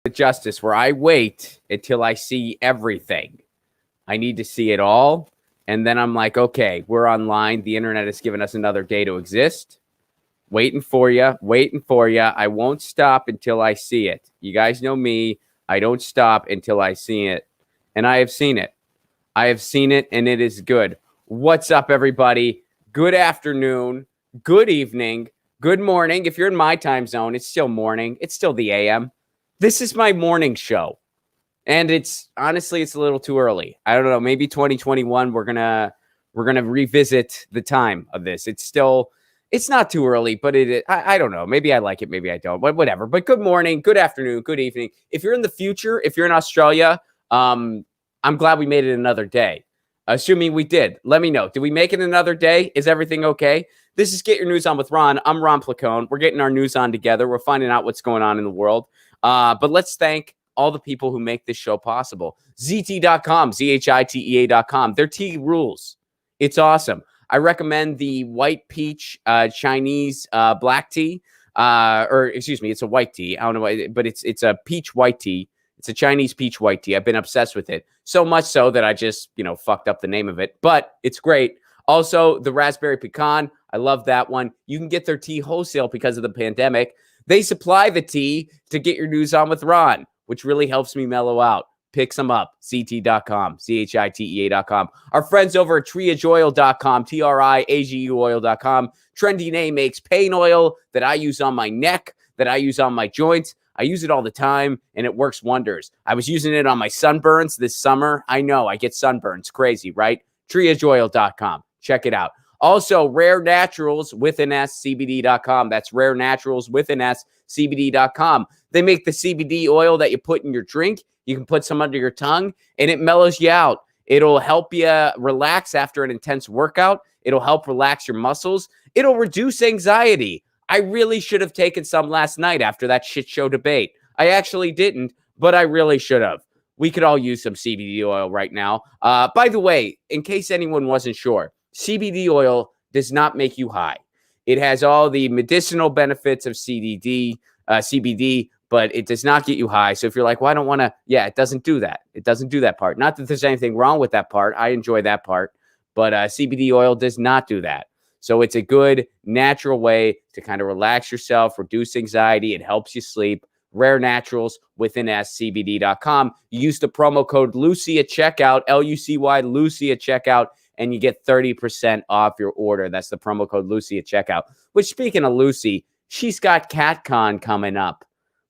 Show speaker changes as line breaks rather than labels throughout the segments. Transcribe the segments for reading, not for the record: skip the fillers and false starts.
justice where I wait until I see everything. I need to see it all. And then I'm like, okay, we're online. The internet has given us another day to exist. Waiting for you. I won't stop until I see it. You guys know me. I don't stop until I see it. And I have seen it. And it is good. What's up, everybody? Good afternoon. Good evening. Good morning. If you're in my time zone, it's still morning. It's still the AM. This is my morning show. And honestly, it's a little too early. I don't know. Maybe 2021, we're gonna revisit the time of this. It's not too early, but I don't know. Maybe I like it, maybe I don't, but whatever. But good morning, good afternoon, good evening. If you're in the future, if you're in Australia, I'm glad we made it another day. Assuming we did, let me know. Did we make it another day? Is everything okay? This is Get Your News On with Ron. I'm Ron Placone. We're getting our news on together. We're finding out what's going on in the world. But let's thank all the people who make this show possible. ZT.com, ZHITEA.com. Their tea rules. It's awesome. I recommend the white peach Chinese black tea. It's a white tea. I don't know why, but it's a peach white tea. It's a Chinese peach white tea. I've been obsessed with it. So much so that I just, fucked up the name of it. But it's great. Also, the raspberry pecan. I love that one. You can get their tea wholesale because of the pandemic. They supply the tea to Get Your News On with Ron, which really helps me mellow out. Pick some up. CT.com, CHITEA.com. Our friends over at triageoil.com, TRIAGU oil.com. Trendy Name makes pain oil that I use on my neck, that I use on my joints. I use it all the time, and it works wonders. I was using it on my sunburns this summer. I know, I get sunburns. Crazy, right? triageoil.com. Check it out. Also, Rare Naturals with an S, CBD.com. That's Rare Naturals with an S, CBD.com. They make the CBD oil that you put in your drink. You can put some under your tongue, and it mellows you out. It'll help you relax after an intense workout. It'll help relax your muscles. It'll reduce anxiety. I really should have taken some last night after that shit show debate. I actually didn't, but I really should have. We could all use some CBD oil right now. By the way, in case anyone wasn't sure, CBD oil does not make you high. It has all the medicinal benefits of CBD, but it does not get you high. So if you're like, well, I don't want to, it doesn't do that. It doesn't do that part. Not that there's anything wrong with that part. I enjoy that part, but CBD oil does not do that. So it's a good natural way to kind of relax yourself, reduce anxiety. It helps you sleep. Rare Naturals with an S, CBD.com. You use the promo code Lucy at checkout, LUCY, Lucy at checkout, and you get 30% off your order. That's the promo code Lucy at checkout. Which, speaking of Lucy, she's got CatCon coming up.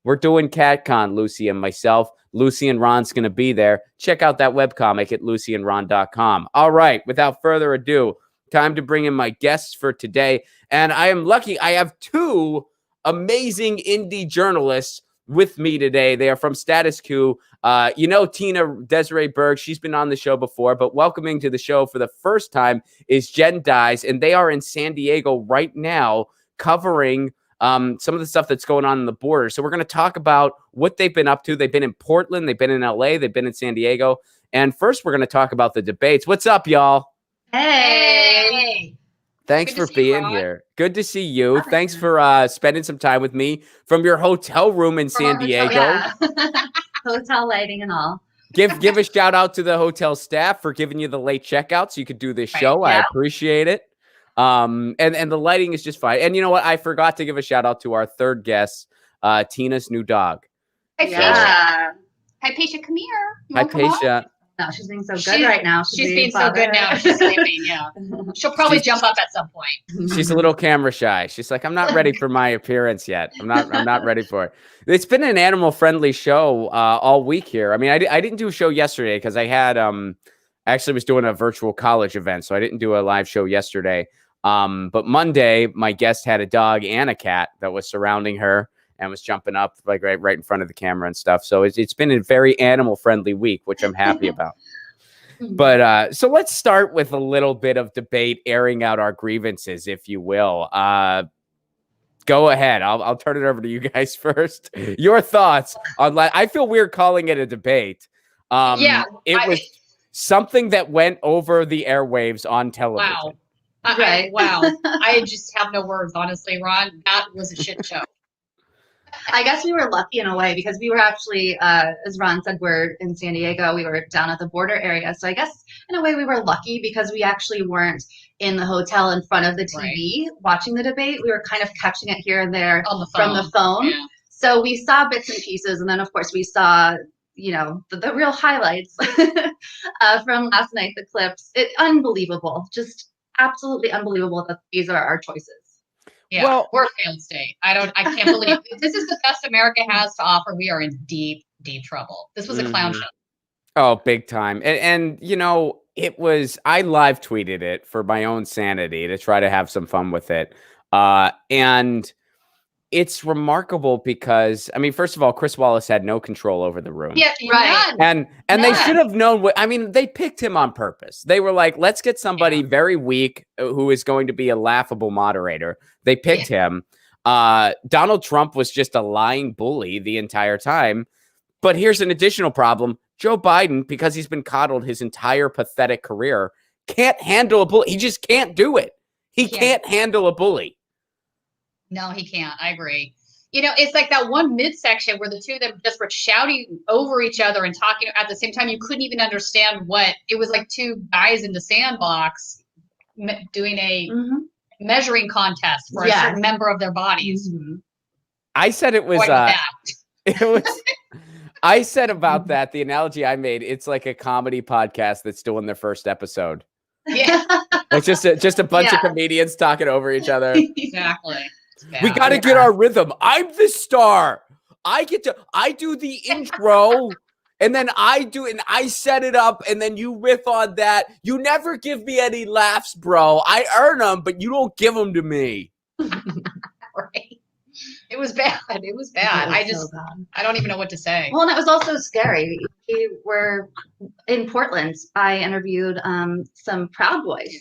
We're doing CatCon, Lucy and myself. Lucy and Ron's going to be there. Check out that webcomic at lucyandron.com. All right, without further ado, time to bring in my guests for today. And I am lucky. I have two amazing indie journalists with me today. They are from Status Quo. Tina Desiree Berg. She's been on the show before, but welcoming to the show for the first time is Jen Dyes, and they are in San Diego right now covering some of the stuff that's going on in the border. So we're going to talk about what they've been up to. They've been in Portland. They've been in LA. They've been in San Diego. And first, we're going to talk about the debates. What's up, y'all?
Hey.
Thanks for being here. Good to see you. Thanks for spending some time with me from your hotel room in San Diego.
Yeah. Hotel lighting and all.
Give a shout out to the hotel staff for giving you the late checkout so you could do this show.
Right, yeah.
I appreciate it. And the lighting is just fine. And you know what? I forgot to give a shout out to our third guest, Tina's new dog.
Hi, Pasha. Hi, Pasha. Come here.
Hi, Pasha.
No, she's being so good right now.
She's being so good now. She's sleeping, yeah. She'll probably jump up at some point.
She's a little camera shy. She's like, I'm not ready for my appearance yet. I'm not ready for it. It's been an animal-friendly show all week here. I mean, I didn't do a show yesterday because I had actually was doing a virtual college event, so I didn't do a live show yesterday. But Monday, my guest had a dog and a cat that was surrounding her and was jumping up like right in front of the camera and stuff. So it's been a very animal-friendly week, which I'm happy about. But so let's start with a little bit of debate, airing out our grievances, if you will. Go ahead. I'll turn it over to you guys first. Your thoughts on that? I feel weird calling it a debate. It was something that went over the airwaves on television.
Wow. Wow. I just have no words, honestly, Ron. That was a shit show.
I guess we were lucky in a way because we were actually, as Ron said, we're in San Diego. We were down at the border area. So I guess in a way we were lucky because we actually weren't in the hotel in front of the TV watching the debate. We were kind of catching it here and there from the phone. Yeah. So we saw bits and pieces. And then, of course, we saw, the real highlights from last night, the clips. Unbelievable. Just absolutely unbelievable that these are our choices.
Yeah, well, we're a failed state. I can't believe this is the best America has to offer. We are in deep, deep trouble. This was a clown show.
Oh, big time. And it was, I live tweeted it for my own sanity to try to have some fun with it. And it's remarkable because, I mean, first of all, Chris Wallace had no control over the room.
Yeah, right.
And they should have known what, I mean, they picked him on purpose. They were like, let's get somebody very weak who is going to be a laughable moderator. They picked him. Donald Trump was just a lying bully the entire time. But here's an additional problem. Joe Biden, because he's been coddled his entire pathetic career, can't handle a bully. He just can't do it. He can't handle a bully.
No, he can't. I agree. It's like that one midsection where the two of them just were shouting over each other and talking at the same time. You couldn't even understand what it was like. Two guys in the sandbox doing a measuring contest for a certain member of their bodies.
I said it was. It was. I said about that, the analogy I made, it's like a comedy podcast that's still in their first episode.
Yeah.
It's just a bunch of comedians talking over each other.
Exactly.
We got to get our rhythm. I'm the star. I do the intro and then I set it up and then you riff on that. You never give me any laughs, bro. I earn them, but you don't give them to me.
Right. It was bad. It was bad. I don't even know what to say.
Well, and it was also scary. We were in Portland. I interviewed some Proud Boys,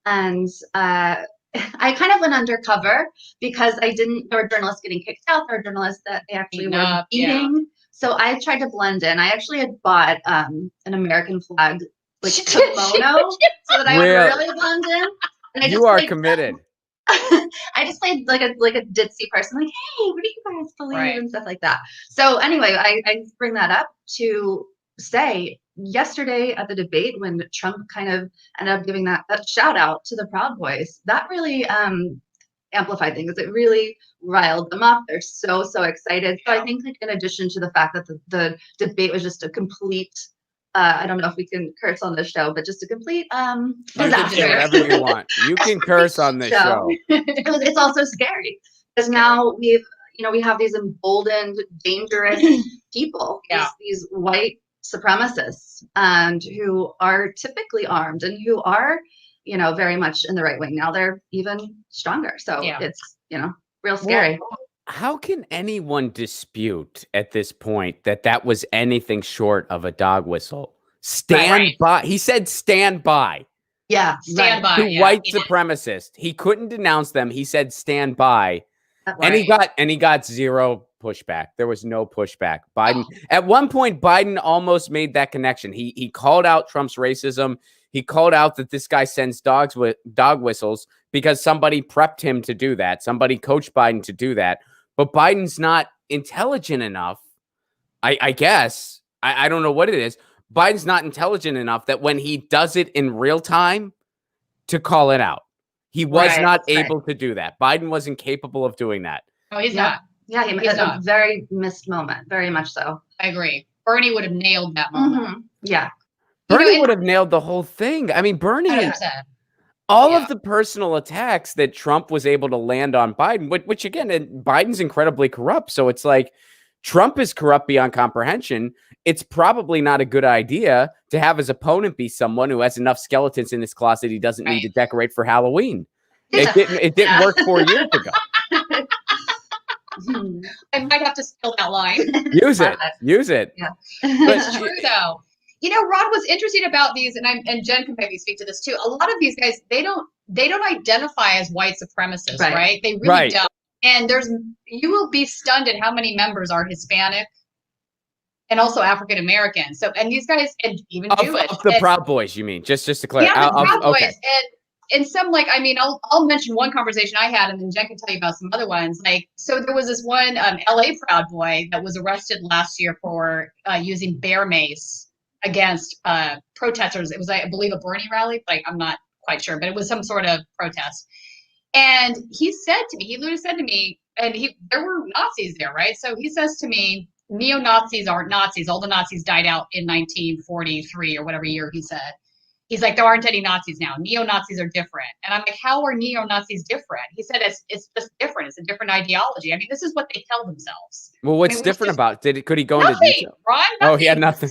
and I kind of went undercover because there were journalists getting kicked out. There were journalists that they actually were eating. Yeah. So I tried to blend in. I actually had bought an American flag like kimono so that I would really blend in. And
you are committed.
I just played like a ditzy person, like, hey, what do you guys believe and stuff like that. So anyway, I bring that up to say yesterday at the debate when Trump kind of ended up giving that shout out to the Proud Boys, that really amplified things. It really riled them up. They're so excited. So I think like in addition to the fact that the debate was just a complete I don't know if we can curse on this show, but just a complete disaster.
You can say whatever you want. You can curse on this show.
It's also scary because now we have these emboldened, dangerous people, these white supremacists, and who are typically armed and who are, very much in the right wing. Now they're even stronger. So it's, real scary.
Well, how can anyone dispute at this point that was anything short of a dog whistle? Stand by. He said stand by.
Yeah.
Stand by.
To white supremacists. He couldn't denounce them. He said stand by. And he got zero pushback. There was no pushback. Biden at one point, Biden almost made that connection. He called out Trump's racism. He called out that this guy sends dog whistles because somebody prepped him to do that. Somebody coached Biden to do that. But Biden's not intelligent enough, I guess. I don't know what it is. Biden's not intelligent enough that when he does it in real time to call it out. He was not able to do that. Biden wasn't capable of doing that.
Oh, he's not.
Yeah, he's a very missed moment. Very much so.
I agree. Bernie would have nailed that moment.
Yeah.
Bernie would have nailed the whole thing. I mean, Bernie...
100%.
All of the personal attacks that Trump was able to land on Biden, which again, Biden's incredibly corrupt. So it's like Trump is corrupt beyond comprehension. It's probably not a good idea to have his opponent be someone who has enough skeletons in his closet he doesn't need to decorate for Halloween. It didn't work 4 years ago.
I might have to steal that line.
Use it.
Yeah.
But
it's true though. Rod, what's interesting about these, and Jen can maybe speak to this too. A lot of these guys, they don't identify as white supremacists, right? They really don't. And you will be stunned at how many members are Hispanic and also African American. So, and these guys, and even Jewish.
Of the Proud Boys, you mean? Just to clarify.
Yeah, the Proud Boys. and some, like, I mean, I'll mention one conversation I had, and then Jen can tell you about some other ones. Like, so there was this one LA Proud Boy that was arrested last year for using bear mace against protesters. It was, I believe, a Bernie rally. Like, I'm not quite sure, but it was some sort of protest. And he literally said to me, and there were Nazis there, right? So he says to me, neo-Nazis aren't Nazis. All the Nazis died out in 1943 or whatever year he said. He's like, there aren't any Nazis now. Neo-Nazis are different. And I'm like, how are neo-Nazis different? He said, it's just different. It's a different ideology. I mean, this is what they tell themselves.
Well, what's different about it? Could he go
nothing,
into detail?
Ron, nothing.
Oh, he had nothing.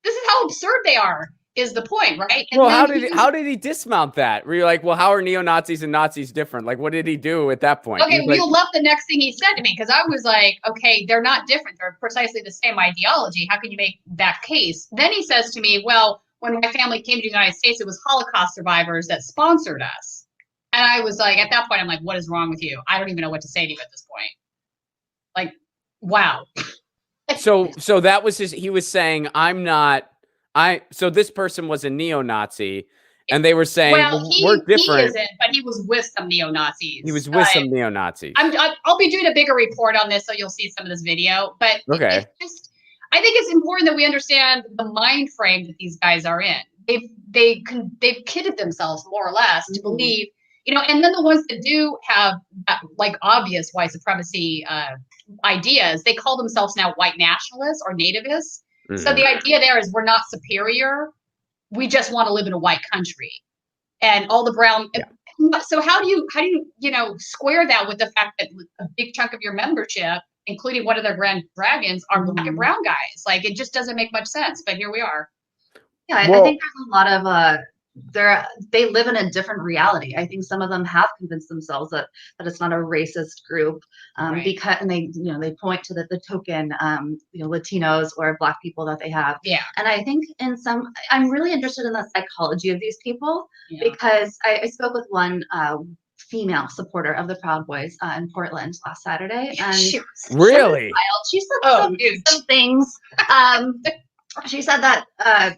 This is how absurd they are, is the point, right? And
well, how did he dismount that? Were you like, well, how are neo-Nazis and Nazis different? Like, what did he do at that point?
Okay, well, you'll love the next thing he said to me, because I was like, okay, they're not different. They're precisely the same ideology. How can you make that case? Then he says to me, well, when my family came to the United States, it was Holocaust survivors that sponsored us. And I was like, at that point, I'm like, what is wrong with you? I don't even know what to say to you at this point. Like, wow.
So that was he was saying, so this person was a neo-Nazi, and they were saying, we're different.
He isn't, but he was with some neo-Nazis.
He was with some neo-Nazis.
I'll be doing a bigger report on this, so you'll see some of this video. But
okay.
I think it's important that we understand the mind frame that these guys are in. They've kidded themselves more or less to believe, and then the ones that do have like obvious white supremacy ideas, they call themselves now white nationalists or nativists. Mm-hmm. So the idea there is we're not superior. We just want to live in a white country, and all the brown. Yeah. So how do you square that with the fact that a big chunk of your membership, including one of their grand dragons, are black and brown guys? Like, it just doesn't make much sense. But here we are.
Yeah, I think there's a lot of they live in a different reality. I think some of them have convinced themselves that it's not a racist group, right. Because they point to the token Latinos or Black people that they have.
Yeah.
And I think I'm really interested in the psychology of these people, because I spoke with one female supporter of the Proud Boys in Portland last Saturday, and
really,
she said some things. She said that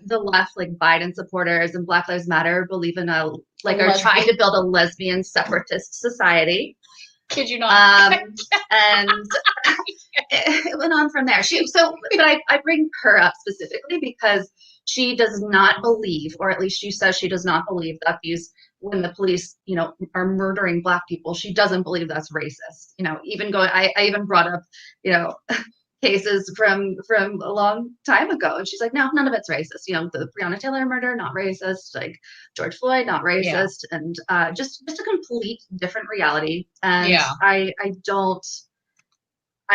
the left, like Biden supporters and Black Lives Matter, believe in are trying to build a lesbian separatist society.
Kid you not?
And it went on from there. But I bring her up specifically because she does not believe, or at least she says she does not believe that when the police, are murdering Black people, she doesn't believe that's racist. I even brought up, cases from a long time ago, and she's like, no, none of it's racist. The Breonna Taylor murder, not racist. Like George Floyd, not racist. Yeah. And just a complete different reality. And I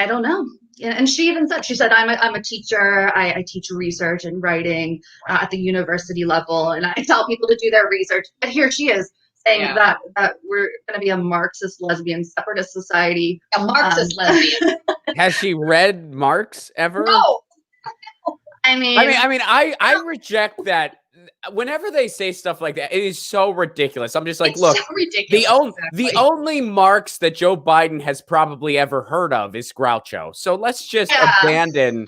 don't know. And she even said, I'm a teacher. I teach research and writing at the university level, and I tell people to do their research. But here she is saying that we're going to be a Marxist lesbian separatist society.
A Marxist lesbian.
Has she read Marx ever?
No.
I reject that. Whenever they say stuff like that, it is so ridiculous. I'm just like, look,
so ridiculous.
The only Marx that Joe Biden has probably ever heard of is Groucho. So let's just abandon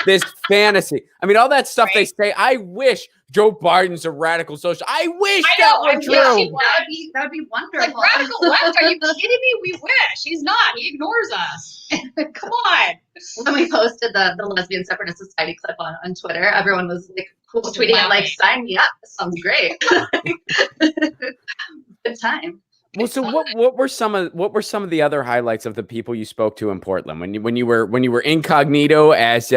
this fantasy. All that stuff they say. I wish Joe Biden's a radical social. I wish that were true.
That would be wonderful.
Like, radical left? Are you kidding me? We wish. He's not. He ignores us. Come on.
When we posted the Lesbian Separatist Society clip on Twitter, everyone was like tweeting it like, sign me up. This sounds great. Good time.
Well, so what were some of the other highlights of the people you spoke to in Portland when you were incognito as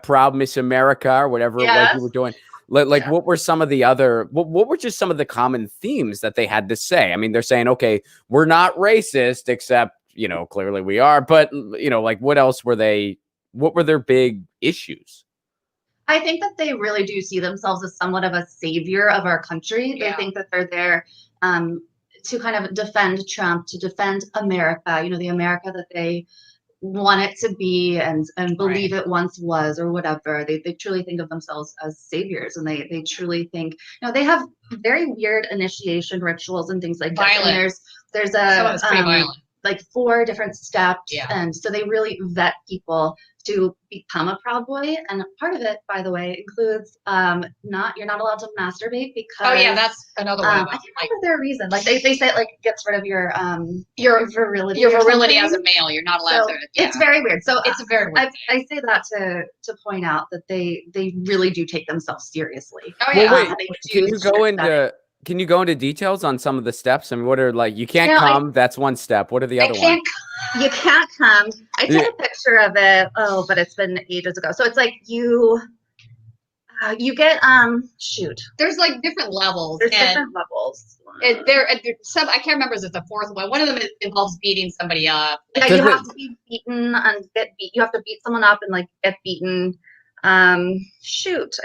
Proud Miss America or whatever it was you were doing? What were some of the other, what were just some of the common themes that they had to say? They're saying, okay, we're not racist, except, clearly we are, but, what else what were their big issues?
I think that they really do see themselves as somewhat of a savior of our country. They think that they're there to kind of defend Trump, to defend America, the America that they want it to be and believe it once was, or whatever. They truly think of themselves as saviors, and they truly think, they have very weird initiation rituals and things like that. And there's
pretty violent.
like 4 different steps.
Yeah.
And so they really vet people to become a Proud Boy. And part of it, by the way, includes you're not allowed to masturbate because
Oh yeah, that's another one.
I can't remember their reason. Like they say it like gets rid of your virility.
Your virility as a male. You're not allowed to. Yeah.
It's very weird. So
it's a very weird.
I say that to point out that they really do take themselves seriously.
Oh yeah.
Well, wait, can you go into details on some of the steps? I mean, what are like, you can't come, that's one step. What are the other ones?
You can't come. I took a picture of it. Oh, but it's been ages ago. So it's like you get
There's like different levels.
There's different levels.
Some I can't remember if it's the 4th one. One of them involves beating somebody up.
Yeah, you have to be beaten and get beat. You have to beat someone up and like get beaten. I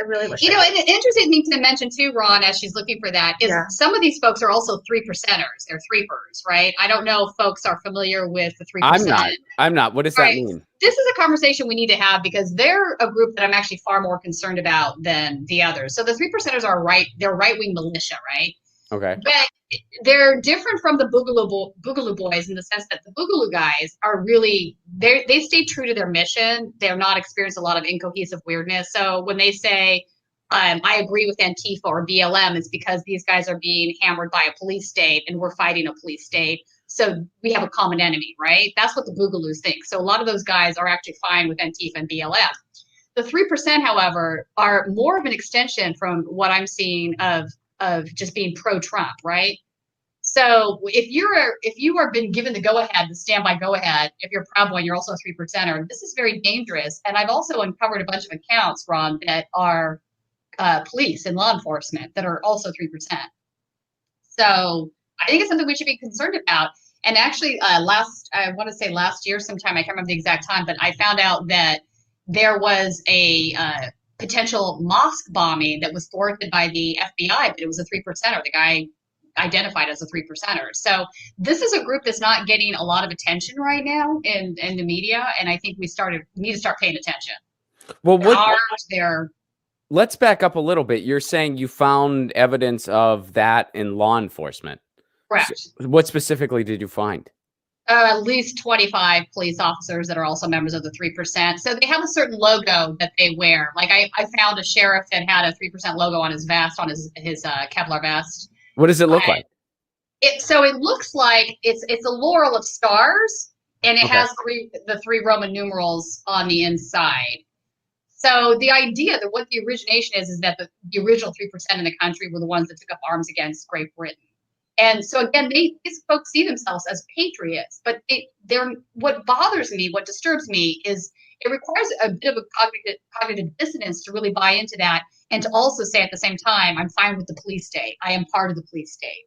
really wish.
You know, an interesting thing to mention too, Ron, as she's looking for that, is some of these folks are also 3%ers. They're threepers, right? I don't know if folks are familiar with the 3%.
I'm not. What does that mean?
This is a conversation we need to have because they're a group that I'm actually far more concerned about than the others. So the 3%ers are they're right-wing militia, right?
Okay.
But they're different from the Boogaloo Boys in the sense that the Boogaloo guys are really, they stay true to their mission. They're not experiencing a lot of incohesive weirdness. So when they say, I agree with Antifa or BLM, it's because these guys are being hammered by a police state and we're fighting a police state. So we have a common enemy, right? That's what the Boogaloos think. So a lot of those guys are actually fine with Antifa and BLM. The 3%, however, are more of an extension from what I'm seeing of just being pro-Trump, right? So if you are been given the go-ahead, the standby go-ahead, if you're a Proud Boy, you're also a 3%er. This is very dangerous. And I've also uncovered a bunch of accounts, Ron, that are police and law enforcement that are also 3%. So I think it's something we should be concerned about. And actually, I want to say last year sometime, I can't remember the exact time, but I found out that there was a potential mosque bombing that was thwarted by the FBI, but it was a 3%er. The guy identified as a 3%er. So this is a group that's not getting a lot of attention right now in the media, and I think we need to start paying attention.
Well,
let's
back up a little bit. You're saying you found evidence of that in law enforcement.
Correct.
So what specifically did you find?
At least 25 police officers that are also members of the 3%. So they have a certain logo that they wear. Like I found a sheriff that had a 3% logo on his vest, on his Kevlar vest.
What does it look like?
So it looks like it's a laurel of stars, and it has the 3 Roman numerals on the inside. So the idea that what the origination is that the original 3% in the country were the ones that took up arms against Great Britain. And so again, these folks see themselves as patriots, but what bothers me, what disturbs me, is it requires a bit of a cognitive dissonance to really buy into that, and to also say at the same time, I'm fine with the police state. I am part of the police state.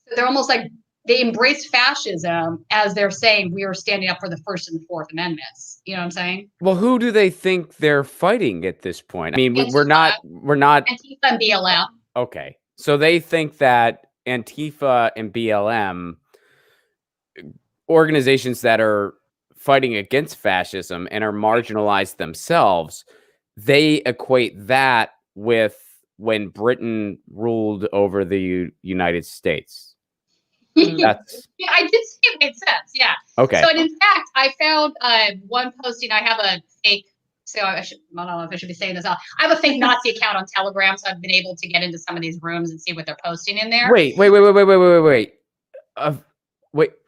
So they're almost like they embrace fascism as they're saying we are standing up for the First and the Fourth Amendments. You know what I'm saying?
Well, who do they think they're fighting at this point? I mean, we're not
Antifa and BLM.
Okay, so they think that Antifa and BLM, organizations that are fighting against fascism and are marginalized themselves, they equate that with when Britain ruled over the United States.
Yeah, I did see it made sense. Yeah.
Okay.
So, and in fact, I found one posting. I have a fake. So I don't know if I should be saying this out. I have a fake Nazi account on Telegram, so I've been able to get into some of these rooms and see what they're posting in there.
Wait.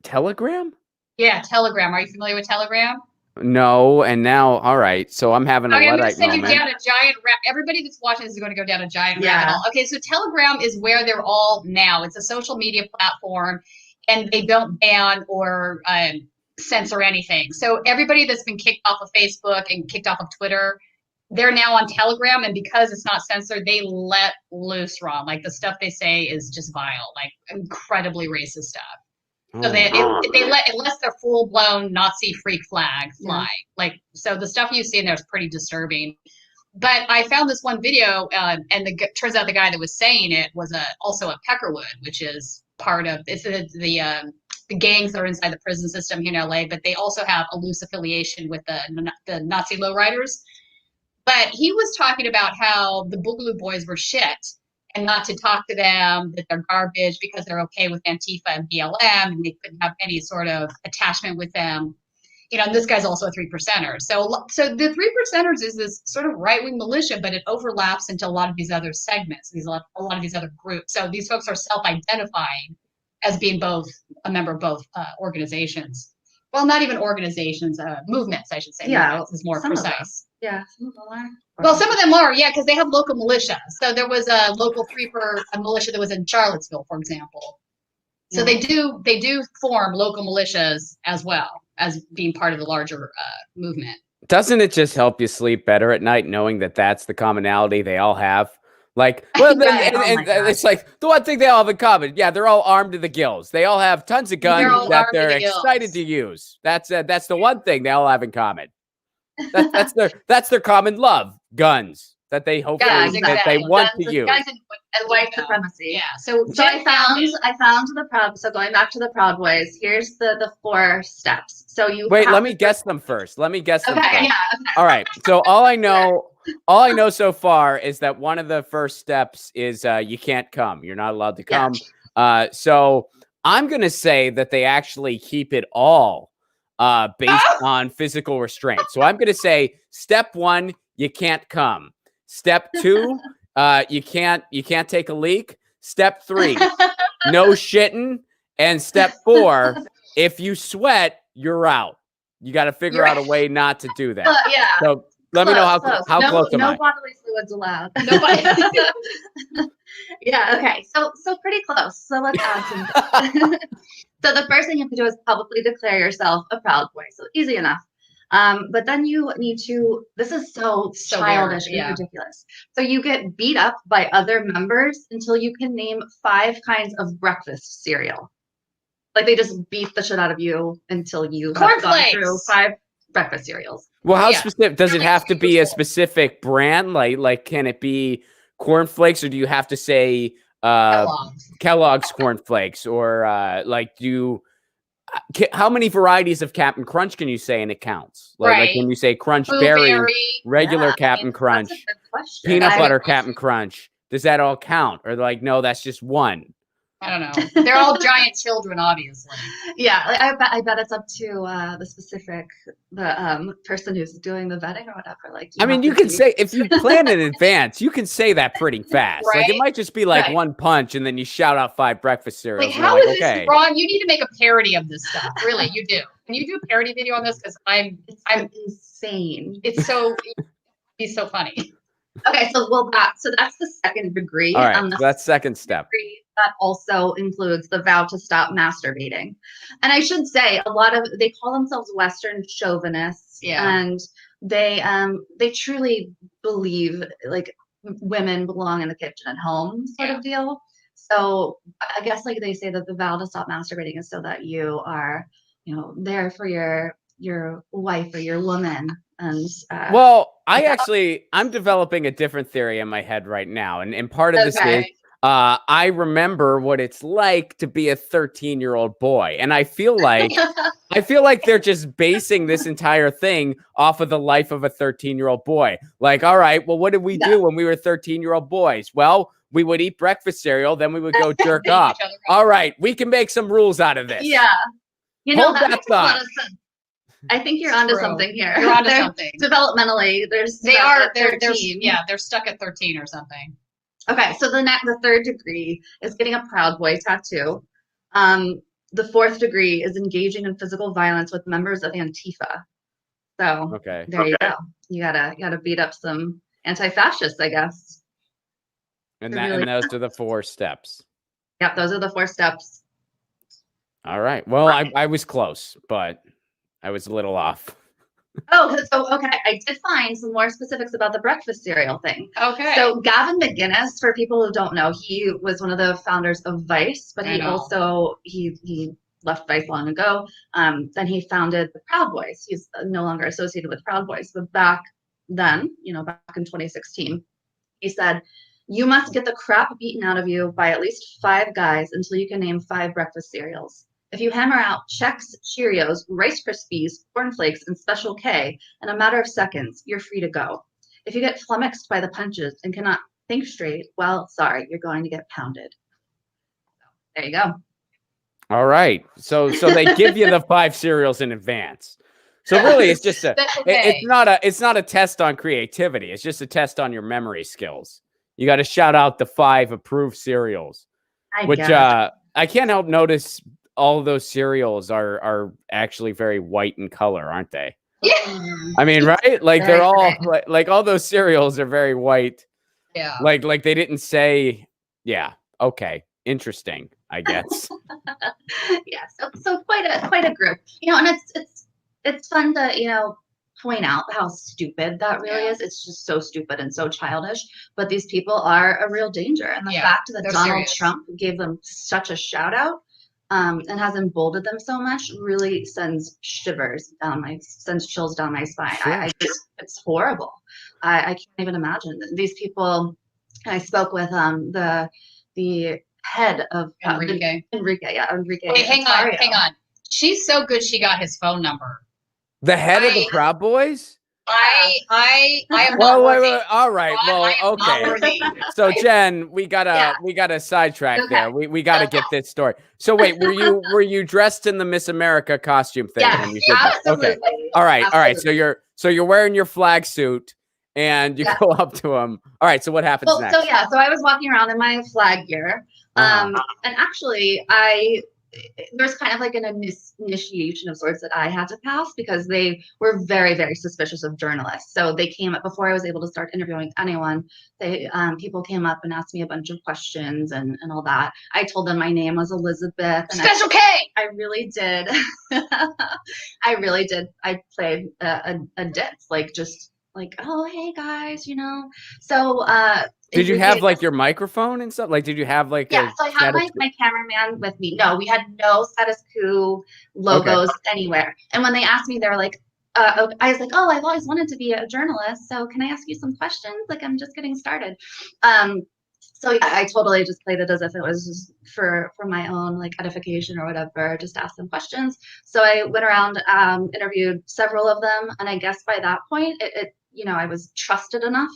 Telegram?
Yeah, Telegram. Are you familiar with Telegram?
No, and now, all right. So I'm having a
I'm going to
Luddite
send
moment.
you down a giant everybody that's watching this is going to go down a giant rabbit hole. Okay, so Telegram is where they're all now. It's a social media platform, and they don't ban or censor anything. So everybody that's been kicked off of Facebook and kicked off of Twitter, they're now on Telegram, and because it's not censored, they let loose, Ron. Like the stuff they say is just vile, like incredibly racist stuff. So they let their full blown Nazi freak flag fly. Like, so the stuff you see in there is pretty disturbing. But I found this one video, and turns out the guy that was saying it was also a Peckerwood, which is part of the gangs that are inside the prison system here in LA. But they also have a loose affiliation with the Nazi lowriders. But he was talking about how the Boogaloo Boys were shit. and not to talk to them, that they're garbage because they're okay with Antifa and BLM and they couldn't have any sort of attachment with them. And this guy's also a 3%er. So the 3%ers is this sort of right-wing militia, but it overlaps into a lot of these other segments, a lot of these other groups. So these folks are self-identifying as being a member of both organizations. Well, not even organizations, movements, I should say.
Yeah,
movements is more precise.
Yeah, some of them are.
Well, some of them are, yeah, because they have local militia. So there was a local militia that was in Charlottesville, for example. So they do form local militias as well as being part of the larger movement.
Doesn't it just help you sleep better at night knowing that that's the commonality they all have? Like, well,
Right.
it's like the one thing they all have in common. Yeah, they're all armed to the gills. They all have tons of guns that they're excited to use. That's the one thing they all have in common. That's their common love, guns that they hopefully that they want to use.
And white supremacy.
Yeah. So
I found the Proud. So going back to the Proud Boys, here's the 4 steps. So you
wait. Let me guess them first.
Okay. Yeah.
Okay. All right. So all I know so far is that one of the first steps is you can't come. You're not allowed to come. Yeah. So I'm gonna say that they actually keep it all based on physical restraint. So I'm gonna say step 1, you can't come. Step 2, you can't take a leak. Step 3, no shitting. And step 4, if you sweat, you're out. You got to figure out a way not to do that.
Yeah.
So let me know how close am I?
No bodily fluids allowed. Nobody. Yeah. Okay. So pretty close. So let's add some. So the first thing you have to do is publicly declare yourself a Proud Boy. So easy enough. But then you need to, this is so childish and ridiculous. So you get beat up by other members until you can name 5 kinds of breakfast cereal. Like they just beat the shit out of you until you have gone through 5 breakfast cereals.
Well, how specific does it have to be? A specific brand? Like can it be cornflakes, or do you have to say Kellogg's cornflakes, or how many varieties of Captain Crunch can you say and it counts? Like can you say Crunch Berry, regular Captain Crunch, peanut butter Captain Crunch? Does that all count? Or like, no, that's just one?
I don't know. They're all giant children, obviously.
Yeah, I bet it's up to the person who's doing the vetting or whatever. Like,
I mean, you can say, if you plan in advance, you can say that pretty fast.
Right?
Like it might just be like one punch, and then you shout out 5 breakfast cereals.
Like, how is this wrong? You need to make a parody of this stuff. Really, you do. Can you do a parody video on this? Because I'm
insane.
It's so funny.
Okay, so that's the second degree.
All right, so that's second step.
That also includes the vow to stop masturbating. And I should say, they call themselves Western chauvinists, and they truly believe like women belong in the kitchen at home sort of deal. So I guess like they say that the vow to stop masturbating is so that you are, there for your wife or your woman. And I'm developing a different theory in my head right now, and part of this is
I remember what it's like to be a 13-year-old boy, and I feel like they're just basing this entire thing off of the life of a 13-year-old boy. Like, all right, well, what did we do when we were 13-year-old boys? Well, we would eat breakfast cereal, then we would go jerk off. All right, we can make some rules out of this.
Yeah,
that makes a lot
of sense. I think you're onto something here.
You're onto something.
Developmentally, they're
stuck at 13 or something.
Okay, so the 3rd degree is getting a Proud Boy tattoo. The 4th degree is engaging in physical violence with members of Antifa. So there you go. You gotta beat up some anti-fascists, I guess.
And those are the 4 steps.
Yep, those are the 4 steps.
All right. Well, I was close, but I was a little off.
I did find some more specifics about the breakfast cereal thing.
Okay.
So Gavin McInnes, for people who don't know, he was one of the founders of Vice, but he left Vice long ago. Then he founded the Proud Boys. He's no longer associated with Proud Boys, but back then, back in 2016, he said, "You must get the crap beaten out of you by at least 5 guys until you can name 5 breakfast cereals. If you hammer out Chex, Cheerios, Rice Krispies, cornflakes, and Special K in a matter of seconds, you're free to go. If you get flummoxed by the punches and cannot think straight. Well, sorry, you're going to get pounded. There you go.
All right. So they give you the 5 cereals in advance. So really, it's just it's not a test on creativity. It's just a test on your memory skills. You got to shout out the 5 approved cereals, which I can't help notice. All of those cereals are actually very white in color, aren't they?
Yeah.
I mean, right? Like they're all like all those cereals are very white.
Yeah.
Like they didn't say, yeah, okay, interesting, I guess.
Yeah, so quite a group, and it's fun to point out how stupid that really is. It's just so stupid and so childish. But these people are a real danger, and the fact that Donald Trump gave them such a shout out and has emboldened them so much really sends chills down my spine.
Sure.
It's horrible. I can't even imagine these people. I spoke with the head of
Enrique.
Enrique.
Wait, hang on. She's so good. She got his phone number.
The head of the Proud Boys.
I am
well,
not
wait,
worthy.
all right. Well, okay. So Jen, we gotta sidetrack there. We gotta get this story. So wait, were you dressed in the Miss America costume thing?
Yes,
when you did
absolutely.
Okay. All right. So you're wearing your flag suit. And you go up to him. All right. So what happens next?
So I was walking around in my flag gear, and actually, there's kind of like an initiation of sorts that I had to pass because they were very, very suspicious of journalists. So they came up before I was able to start interviewing anyone. People came up and asked me a bunch of questions and all that. I told them my name was Elizabeth. And
Special K.
I really did. I really did. I played a ditz, like, oh, hey guys, So
did you have like your microphone and stuff? Like, did you have like
so I had my cameraman with me. No, we had no status quo logos anywhere. And when they asked me, they were like, I was like, oh, I've always wanted to be a journalist. So can I ask you some questions? Like, I'm just getting started. So yeah, I totally just played it as if it was just for my own like edification or whatever, just ask them questions. So I went around, interviewed several of them. And I guess by that point, I was trusted enough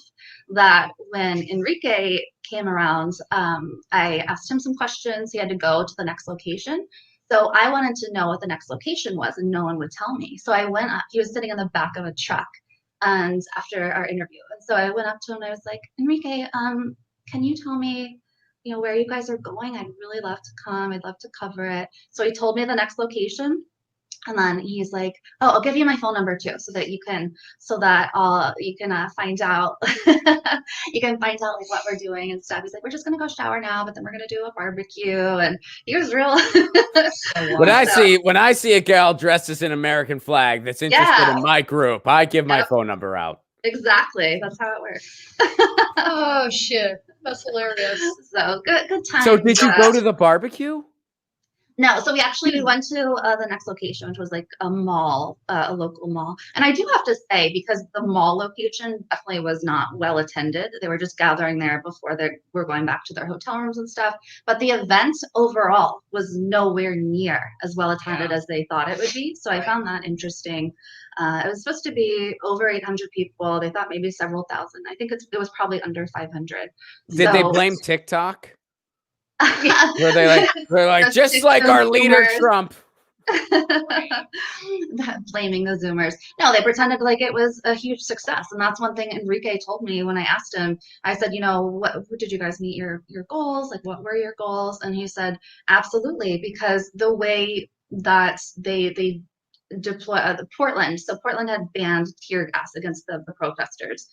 that when Enrique came around, I asked him some questions. He had to go to the next location. So I wanted to know what the next location was, and no one would tell me. So I went up. He was sitting in the back of a truck, and after our interview, and so I went up to him and I was like, Enrique, can you tell me, where you guys are going? I'd really love to come. I'd love to cover it. So he told me the next location. And then he's like, oh, I'll give you my phone number too, so that you can find out, like what we're doing and stuff. He's like, we're just going to go shower now, but then we're going to do a barbecue. And he was real.
When I see a gal dressed as an American flag that's interested in my group, I give my phone number out.
Exactly. That's how it works.
Oh shit. That's hilarious.
So good time.
So did you go to the barbecue?
No, so we went to the next location, which was like a mall, a local mall. And I do have to say, because the mall location definitely was not well attended. They were just gathering there before they were going back to their hotel rooms and stuff. But the event overall was nowhere near as well attended as they thought it would be. So I found that interesting. It was supposed to be over 800 people. They thought maybe several thousand. I think it was probably under 500.
Did they blame TikTok? They're like just like our leader Trump.
Blaming the Zoomers. No, they pretended like it was a huge success, and that's one thing Enrique told me when I asked him. I said, what did you guys meet your goals? Like, what were your goals? And he said, absolutely, because the way that they deploy Portland. So Portland had banned tear gas against the protesters.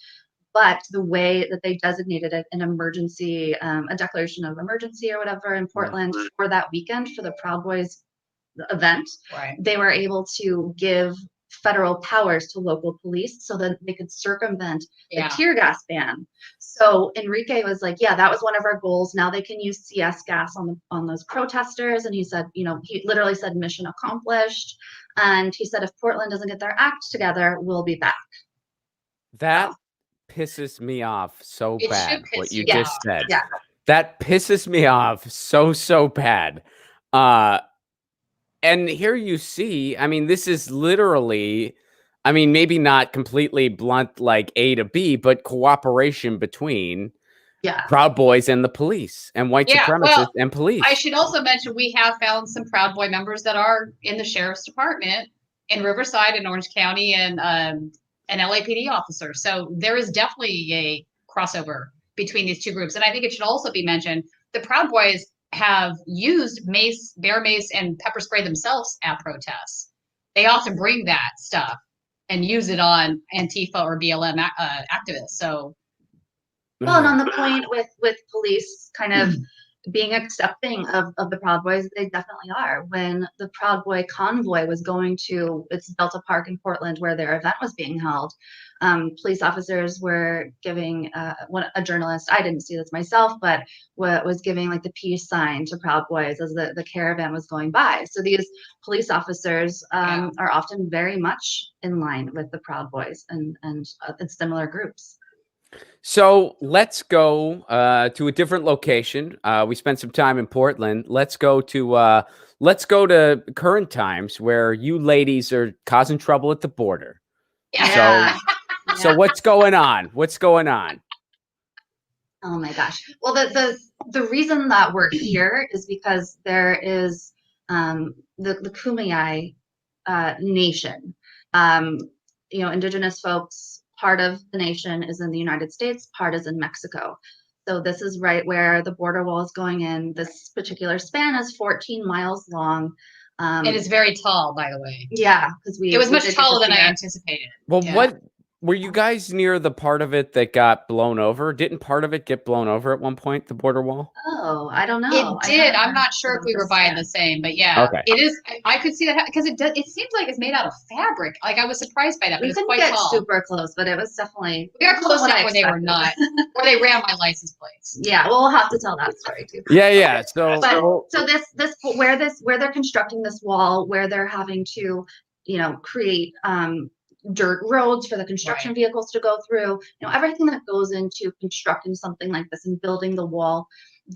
But the way that they designated it an emergency, a declaration of emergency or whatever in Portland for that weekend for the Proud Boys event, they were able to give federal powers to local police so that they could circumvent the tear gas ban. So Enrique was like, yeah, that was one of our goals. Now they can use CS gas on those protesters. And he said, he literally said mission accomplished. And he said, if Portland doesn't get their act together, we'll be back.
That pisses me off so bad, what you just said. Yeah. That pisses me off so bad. And here you see, I mean, this is literally, I mean, maybe not completely blunt like A to B, but cooperation between Proud Boys and the police, and white supremacists and police.
I should also mention we have found some Proud Boy members that are in the sheriff's department in Riverside and Orange County, and an LAPD officer. So there is definitely a crossover between these two groups. And I think it should also be mentioned the Proud Boys have used mace, bear mace, and pepper spray themselves at protests. They often bring that stuff and use it on Antifa or BLM activists. So,
well, and on the point with police kind of being accepting of the Proud Boys, they definitely are. When the Proud Boy convoy was going to its Delta Park in Portland, where their event was being held, police officers were giving a journalist, I didn't see this myself, but was giving like the peace sign to Proud Boys as the caravan was going by. So these police officers are often very much in line with the Proud Boys and similar groups.
So let's go to a different location. We spent some time in Portland. Let's go to current times where you ladies are causing trouble at the border.
Yeah.
So what's going on? What's going on?
Oh my gosh. Well, the reason that we're here is because there is the Kumeyaay Nation. Indigenous folks. Part of the nation is in the United States, part is in Mexico. So this is right where the border wall is going in. This particular span is 14 miles long.
It is very tall, by the way.
Yeah, because
it was much taller than I anticipated.
Well, what were you guys near the part of it that got blown over? Didn't part of it get blown over at one point, the border wall?
Oh, I don't know.
It did. I'm not sure if we were buying the same, but it is. I could see that because it seems like it's made out of fabric. Like I was surprised by that. But
we couldn't get super close, but it was definitely.
We got close enough when they were not, or they ran my license plates.
Yeah, we'll have to tell that story too.
Yeah.
So this where they're constructing this wall, where they're having to, create dirt roads for the construction vehicles to go through, everything that goes into constructing something like this and building the wall.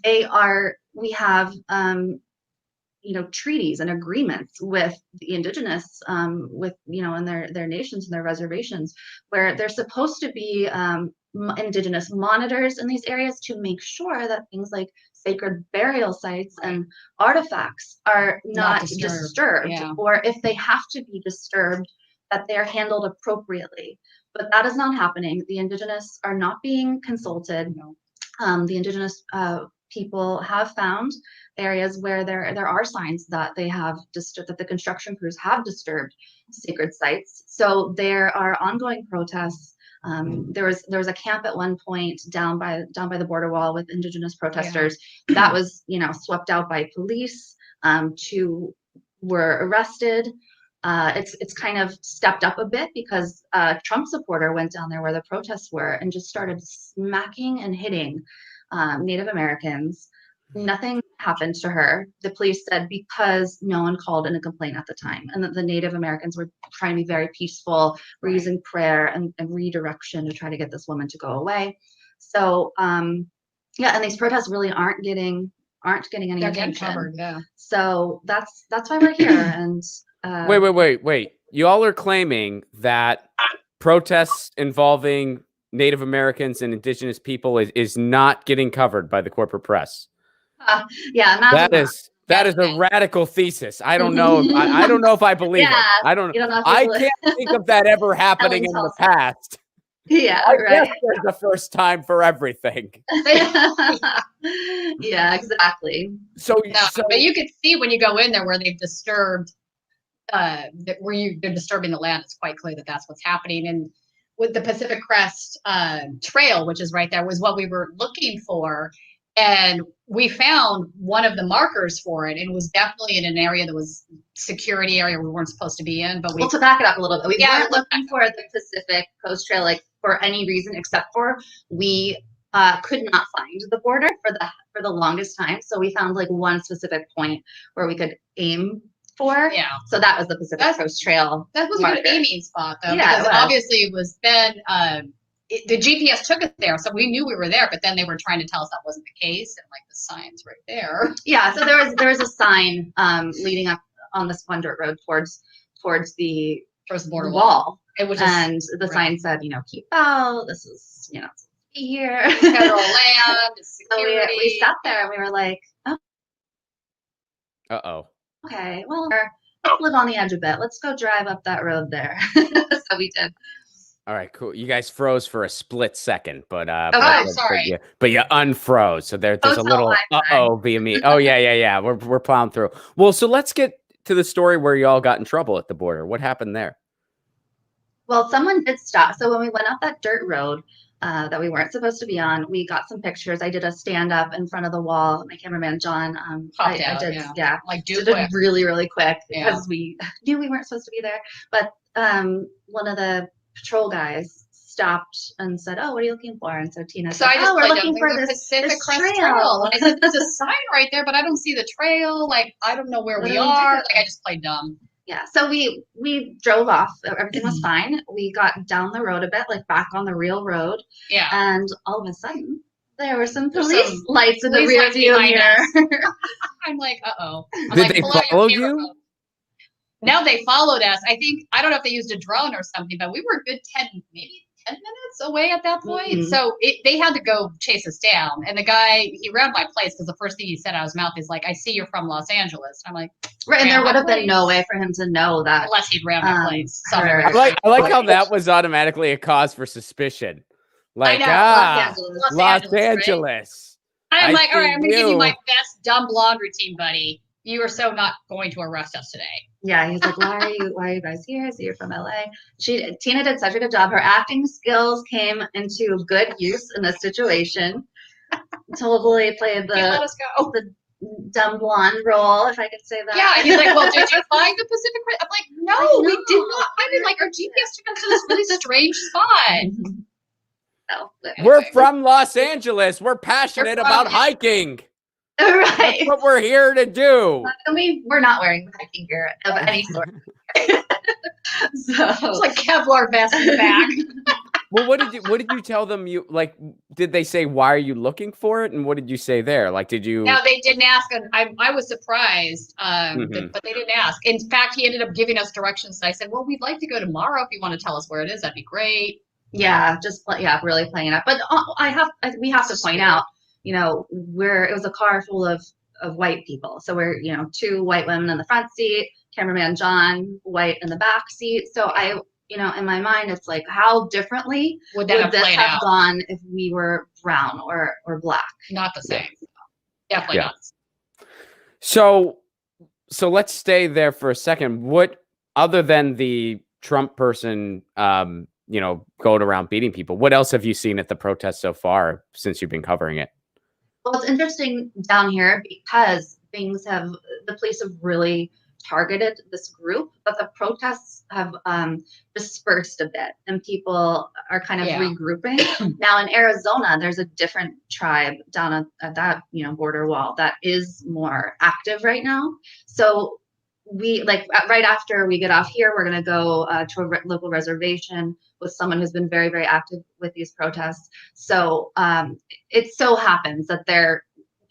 We have treaties and agreements with the indigenous, with in their nations and their reservations, where there's supposed to be indigenous monitors in these areas to make sure that things like sacred burial sites and artifacts are not disturbed, or if they have to be disturbed, that they are handled appropriately. But that is not happening. The indigenous are not being consulted. The indigenous people have found areas where there are signs that they have that the construction crews have disturbed sacred sites. So there are ongoing protests. There was a camp at one point down by the border wall with indigenous protesters that was swept out by police. Two were arrested. It's kind of stepped up a bit because a Trump supporter went down there where the protests were and just started smacking and hitting Native Americans. Nothing happened to her. The police said because no one called in a complaint at the time, and that the Native Americans were trying to be very peaceful. We're using prayer and redirection to try to get this woman to go away. So and these protests really aren't getting any attention.
Covered,
So that's why we're here. And
wait. You all are claiming that protests involving Native Americans and indigenous people is not getting covered by the corporate press. That is a radical thesis. I don't know. I don't know if I believe it. I don't. I can't think of that ever happening in the past.
Yeah,
I guess there's a first time for everything.
Yeah, exactly.
So
but you could see when you go in there where they've disturbed, they're disturbing the land. It's quite clear that that's what's happening. And with the Pacific Crest Trail, which is right there, was what we were looking for. And we found one of the markers for it. It was definitely in an area that was security area we weren't supposed to be in. But
to back it up a little bit, we weren't looking for the Pacific Coast Trail for any reason except for we could not find the border for the longest time. So we found one specific point where we could aim for.
Yeah.
So that was the Pacific Coast Trail.
That was a good aiming spot though, because obviously it was then. The GPS took us there, so we knew we were there, but then they were trying to tell us that wasn't the case, and the sign's right there.
Yeah, so there was a sign leading up on this one dirt road towards the
border
wall,
and the
sign said, keep out. This is here.
Federal land,
So
security.
we sat there and we were like, oh,
Uh-oh.
okay, well, let's live on the edge a bit. Let's go drive up that road there. So we did.
All right, cool. You guys froze for a split second, but
sorry.
but you unfroze. So there's a
Hotel
little
Wi-Fi.
via me. Oh yeah. We're plowing through. Well, so let's get to the story where you all got in trouble at the border. What happened there?
Well, someone did stop. So when we went up that dirt road that we weren't supposed to be on, we got some pictures. I did a stand up in front of the wall. My cameraman John, I did,
like
did it really, really quick because we knew we weren't supposed to be there. But one of the patrol guys stopped and said, "Oh, what are you looking for?" And so Tina said,
"Oh,
we're looking for this
Pacific
this
Crest
trail."
And I said, "There's a sign right there, but I don't see the trail. Like, I don't know where we are." Like, I just played dumb.
Yeah, so we drove off. Everything was fine. We got down the road a bit, like back on the real road.
Yeah.
And all of a sudden, there were some police lights in the rear view mirror.
I'm like, uh-oh.
Did they follow you?
No, they followed us. I don't know if they used a drone or something, but we were a good 10 minutes away at that point. Mm-hmm. So they had to go chase us down. And the guy, he ran my place because the first thing he said out of his mouth is like, "I see you're from Los Angeles." I'm like,
right. And there would have been no way for him to know that.
Unless he'd ran my place.
I like how that was automatically a cause for suspicion. Like, Los Angeles.
Right? I'm like, all right, I'm going to give you my best dumb blonde routine, buddy. You are so not going to arrest us today.
Yeah, he's like, why are you guys here? So you're from LA. Tina did such a good job. Her acting skills came into good use in this situation. Totally played the dumb blonde role, if I could say that.
Yeah, he's like, well, did you find the Pacific Crest? I'm like, no, we did not. I mean, like, our GPS took us to this really strange spot.
No,
we're from Los Angeles. We're passionate about hiking.
Right.
That's what we're here to do.
We're not wearing hiking gear of any sort. So
it's like Kevlar vest in the back.
Well, what did you tell them? You like? Did they say why are you looking for it? And what did you say there? Like, did you?
No, they didn't ask. And I was surprised, but they didn't ask. In fact, he ended up giving us directions. And I said, "Well, we'd like to go tomorrow. If you want to tell us where it is, that'd be great."
Yeah, really playing it up. But we have to point out. You know, it was a car full of white people. So we're, two white women in the front seat, cameraman John, white in the back seat. So in my mind, it's like, how differently would this have gone if we were brown or black?
Not the same. Definitely not.
So let's stay there for a second. What, other than the Trump person, going around beating people, what else have you seen at the protest so far since you've been covering it?
Well, it's interesting down here because the police have really targeted this group, but the protests have dispersed a bit and people are kind of regrouping. Now in Arizona, there's a different tribe down at that, border wall that is more active right now. So we right after we get off here, we're going to go to a local reservation with someone who's been very, very active with these protests. So it so happens that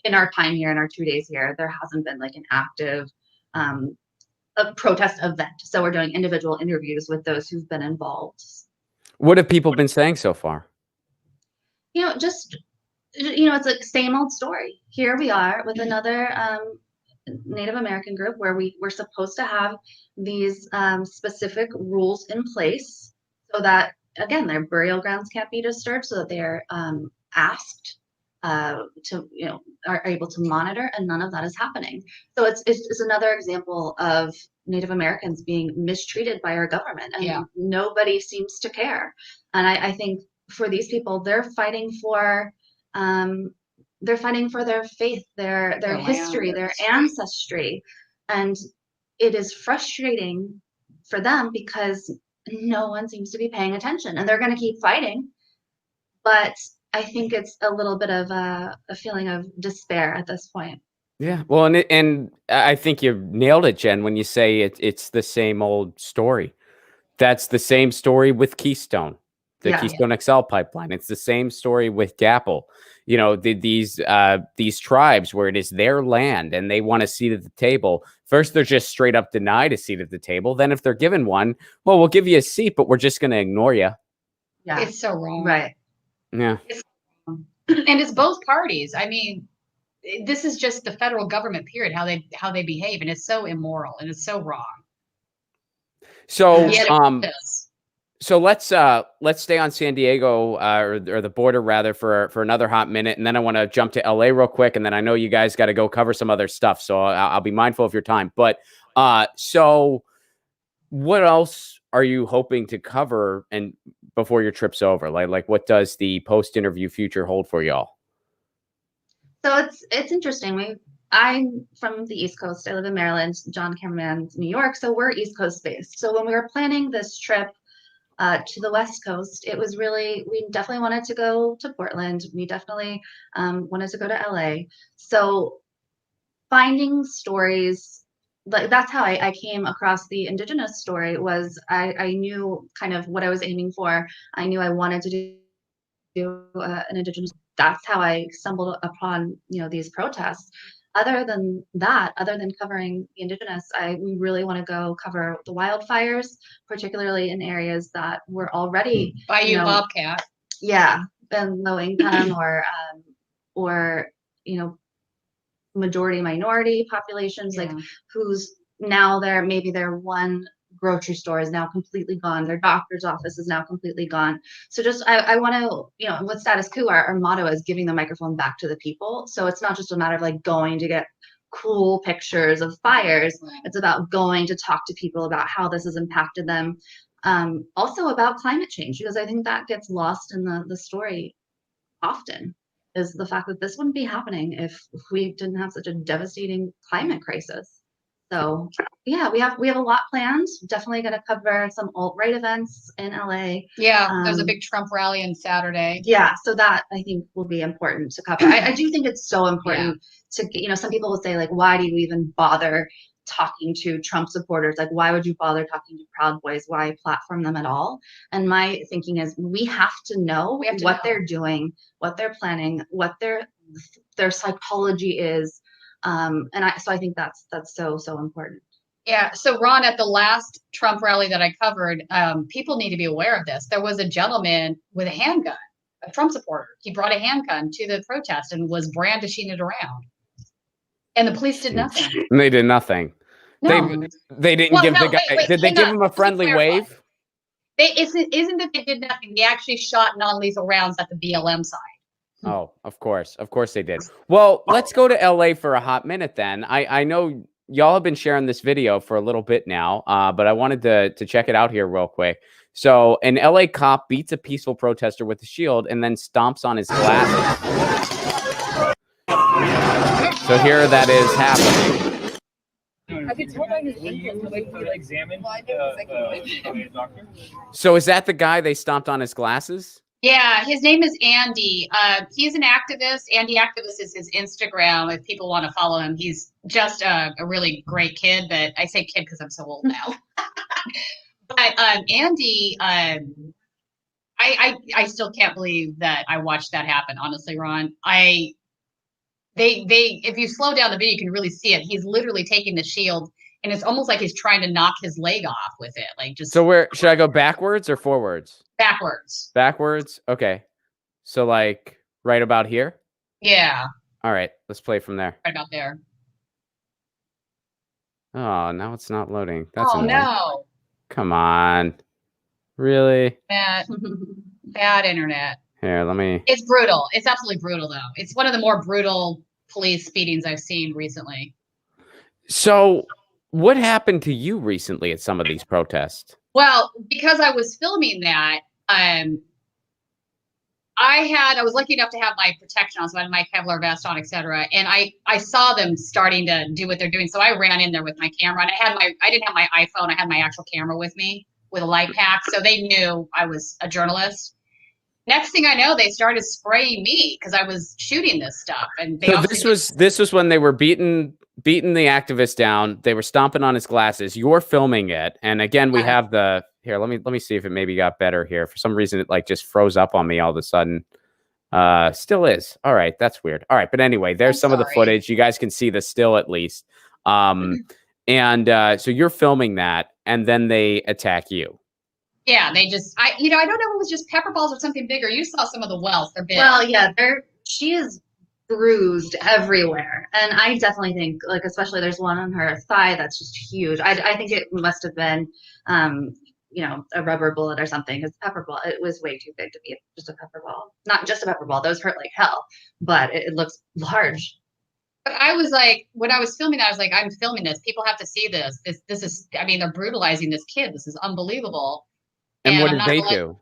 in our time here, in our 2 days here, there hasn't been like an active a protest event. So we're doing individual interviews with those who've been involved.
What have people been saying so far?
It's like same old story. Here we are with another Native American group where we're supposed to have these specific rules in place so that, again, their burial grounds can't be disturbed, so that they are asked to, are able to monitor, and none of that is happening. So it's another example of Native Americans being mistreated by our government, and nobody seems to care. And I think for these people, they're fighting for their faith, their history, their ancestry. And it is frustrating for them because no one seems to be paying attention, and they're going to keep fighting. But I think it's a little bit of a feeling of despair at this point.
Yeah. Well, and I think you nailed it, Jen, when you say it's the same old story. That's the same story with Keystone. The Keystone XL pipeline. It's the same story with DAPL. These tribes where it is their land and they want a seat at the table. First, they're just straight up denied a seat at the table. Then if they're given one, well, we'll give you a seat, but we're just going to ignore you.
Yeah.
It's so wrong.
Right.
Yeah.
And it's both parties. I mean, this is just the federal government, period, how they behave, and it's so immoral and it's so wrong.
So,
Yes.
so let's stay on San Diego or the border rather for another hot minute, and then I want to jump to LA real quick, and then I know you guys got to go cover some other stuff, so I'll be mindful of your time. But so what else are you hoping to cover and before your trip's over? Like what does the post-interview future hold for y'all?
So it's interesting. I'm from the East Coast. I live in Maryland. John Cameraman's New York. So we're East Coast based. So when we were planning this trip to the West Coast, it was really, we definitely wanted to go to Portland. We definitely wanted to go to LA. So finding stories, like that's how I came across the Indigenous story, was I knew kind of what I was aiming for. I knew I wanted to do an Indigenous. That's how I stumbled upon, these protests. Other than that, other than covering the Indigenous, we really want to go cover the wildfires, particularly in areas that were already
Bobcat.
Yeah, and low income or majority minority populations, like who's now maybe their one grocery store is now completely gone, their doctor's office is now completely gone. So just I want to, with Status Quo, our motto is giving the microphone back to the people. So it's not just a matter of like going to get cool pictures of fires. It's about going to talk to people about how this has impacted them. Also about climate change, because I think that gets lost in the story often, is the fact that this wouldn't be happening if we didn't have such a devastating climate crisis. So yeah, we have a lot planned. Definitely going to cover some alt-right events in LA.
Yeah, there's a big Trump rally on Saturday.
Yeah, so that I think will be important to cover. I do think it's so important to, some people will say like, why do you even bother talking to Trump supporters? Like, why would you bother talking to Proud Boys? Why platform them at all? And my thinking is we have to know what they're doing, what they're planning, what their psychology is. So I think that's so important.
Yeah. So Ron, at the last Trump rally that I covered, people need to be aware of this. There was a gentleman with a handgun, a Trump supporter. He brought a handgun to the protest and was brandishing it around. And the police did nothing.
And they did nothing.
No.
They didn't give the guy. Did they give him a friendly wave?
Isn't that they did nothing? They actually shot non-lethal rounds at the BLM side.
Oh, of course they did. Well, let's go to LA for a hot minute then. I know y'all have been sharing this video for a little bit now, but I wanted to check it out here real quick. So an LA cop beats a peaceful protester with a shield and then stomps on his glasses. So here that is happening. So is that the guy they stomped on his glasses?
Yeah, his name is Andy. He's an activist. Andy Activist is his Instagram. If people want to follow him, he's just a really great kid. But I say kid because I'm so old now. But Andy, I still can't believe that I watched that happen. Honestly, Ron, if you slow down the video, you can really see it. He's literally taking the shield, and it's almost like he's trying to knock his leg off with it. Like just.
So where should I go? Backwards or forwards?
Backwards.
Backwards. Okay. So like right about here.
Yeah.
All right. Let's play from there.
Right about there.
Oh, now it's not loading. That's
annoying. No.
Come on. Really?
Bad internet.
Here, let me.
It's brutal. It's absolutely brutal, though. It's one of the more brutal police beatings I've seen recently.
So, what happened to you recently at some of these protests?
Well, because I was filming that, I was lucky enough to have my protection on, so I had my Kevlar vest on, etc. And I saw them starting to do what they're doing, so I ran in there with my camera, and I didn't have my iPhone, I had my actual camera with me with a light pack, so they knew I was a journalist. Next thing I know, they started spraying me because I was shooting this stuff. And
so this was when they were beating the activist down. They were stomping on his glasses. You're filming it, and again, we have the here. Let me see if it maybe got better here. For some reason, it like just froze up on me all of a sudden. Still is. All right, that's weird. All right, but anyway, there's some of the footage. You guys can see the still at least. And so you're filming that, and then they attack you.
Yeah, they just, I don't know if it was just pepper balls or something bigger. You saw some of the welts, they're big.
Well, yeah, she is bruised everywhere. And I definitely think, like, especially there's one on her thigh that's just huge. I think it must have been, a rubber bullet or something, because pepper ball, it was way too big to be just a pepper ball. Not just a pepper ball, those hurt like hell, but it looks large.
But I was like, when I was filming, I was like, I'm filming this. People have to see this. This is, I mean, they're brutalizing this kid. This is unbelievable.
And what did they do?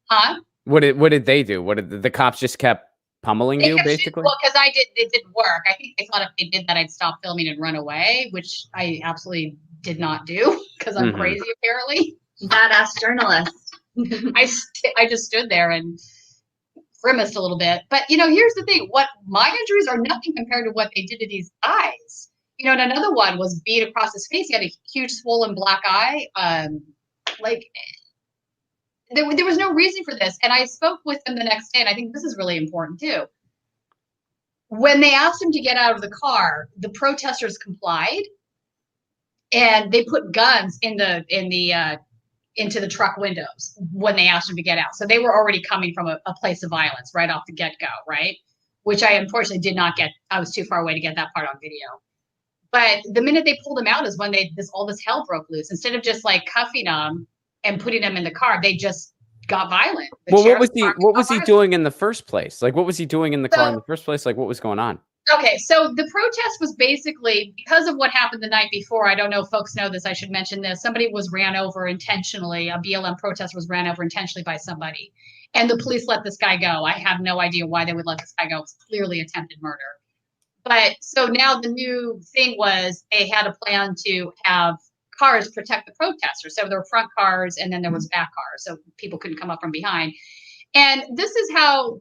Huh?
What did they do? What did the cops just kept pummeling you, basically?
Well, because it didn't work. I think they thought if they did that, I'd stop filming and run away, which I absolutely did not do because I'm crazy, apparently.
Badass journalist.
I just stood there and grimaced a little bit. But, here's the thing. What my injuries are nothing compared to what they did to these guys. And another one was beat across his face. He had a huge swollen black eye. There was no reason for this. And I spoke with them the next day, and I think this is really important too. When they asked him to get out of the car, the protesters complied, and they put guns into the truck windows when they asked him to get out. So they were already coming from a place of violence right off the get-go, right? Which I unfortunately did not get. I was too far away to get that part on video. But the minute they pulled him out is when all this hell broke loose. Instead of just like cuffing them and putting them in the car, they just got violent.
Well, what was he doing in the first place? Like, what was he doing in the car in the first place? Like, what was going on?
Okay, so the protest was basically because of what happened the night before. I don't know if folks know this. I should mention this. Somebody was ran over intentionally. A BLM protest was ran over intentionally by somebody. And the police let this guy go. I have no idea why they would let this guy go. It's clearly attempted murder. But so now the new thing was they had a plan to have cars protect the protesters. So there were front cars and then there was back cars, so people couldn't come up from behind. And this is how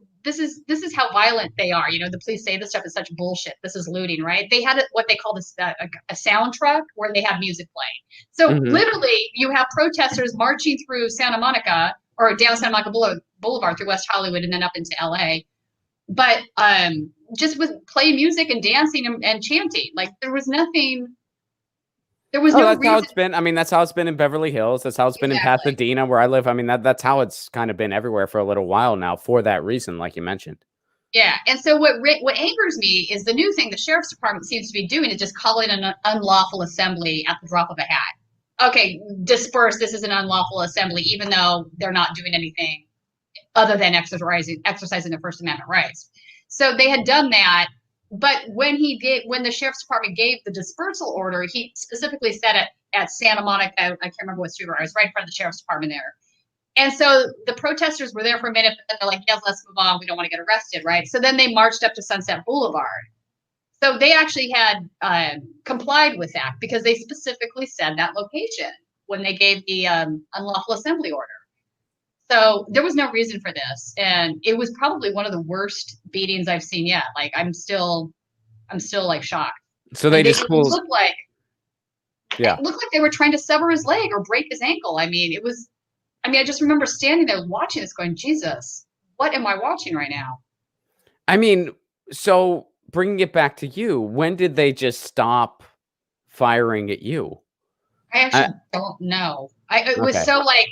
violent they are. The police say this stuff is such bullshit. This is looting, right? They had what they call this a sound truck where they have music playing. So literally, you have protesters marching through Santa Monica or down Santa Monica Boulevard through West Hollywood and then up into LA. But just with playing music and dancing and chanting, like there was nothing. There was no
that's
reason.
how it's been. I mean, that's how it's been in Beverly Hills. That's how it's been in Pasadena, where I live. I mean, that's how it's kind of been everywhere for a little while now for that reason, like you mentioned.
Yeah. And so what angers me is the new thing the sheriff's department seems to be doing is just calling an unlawful assembly at the drop of a hat. Okay, disperse. This is an unlawful assembly, even though they're not doing anything other than exercising their First Amendment rights. So they had done that. But when the sheriff's department gave the dispersal order, he specifically said it at Santa Monica. I can't remember what street. I was right in front of the sheriff's department there. And so the protesters were there for a minute, but then they're like, yes, let's move on. We don't want to get arrested, right? So then they marched up to Sunset Boulevard. So they actually had complied with that because they specifically said that location when they gave the unlawful assembly order. So there was no reason for this. And it was probably one of the worst beatings I've seen yet. Like I'm still like shocked.
So they just
looked like they were trying to sever his leg or break his ankle. I just remember standing there watching this going, Jesus, what am I watching right now?
I mean, so bringing it back to you, when did they just stop firing at you?
I actually don't know. It was so like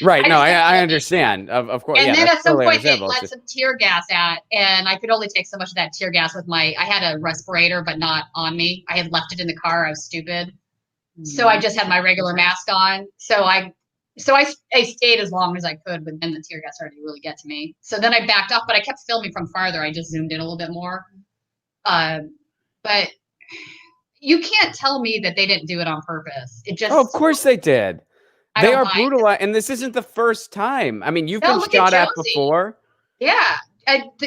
I understand. Of course.
And then at some point they let some tear gas at, and I could only take so much of that tear gas with I had a respirator, but not on me. I had left it in the car. I was stupid. So I just had my regular mask on. So I stayed as long as I could, but then the tear gas started to really get to me. So then I backed off, but I kept filming from farther. I just zoomed in a little bit more. But you can't tell me that they didn't do it on purpose.
Of course they did. They are brutalized, and this isn't the first time. I mean, you've been shot at before.
Yeah.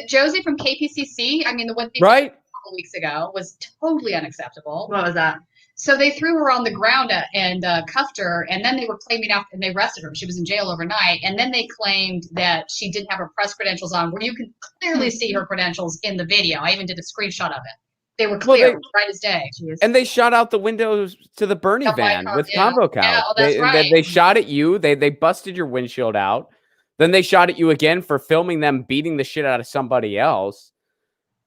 Josie from KPCC, the one thing a couple weeks ago was totally unacceptable.
What was that?
So they threw her on the ground and cuffed her, and then they were claiming and they arrested her. She was in jail overnight, and then they claimed that she didn't have her press credentials on, where you can clearly see her credentials in the video. I even did a screenshot of it. They were clear, bright as day.
And they shot out the windows to the Bernie van with combo cow.
Yeah, that's right.
They shot at you. They busted your windshield out. Then they shot at you again for filming them beating the shit out of somebody else.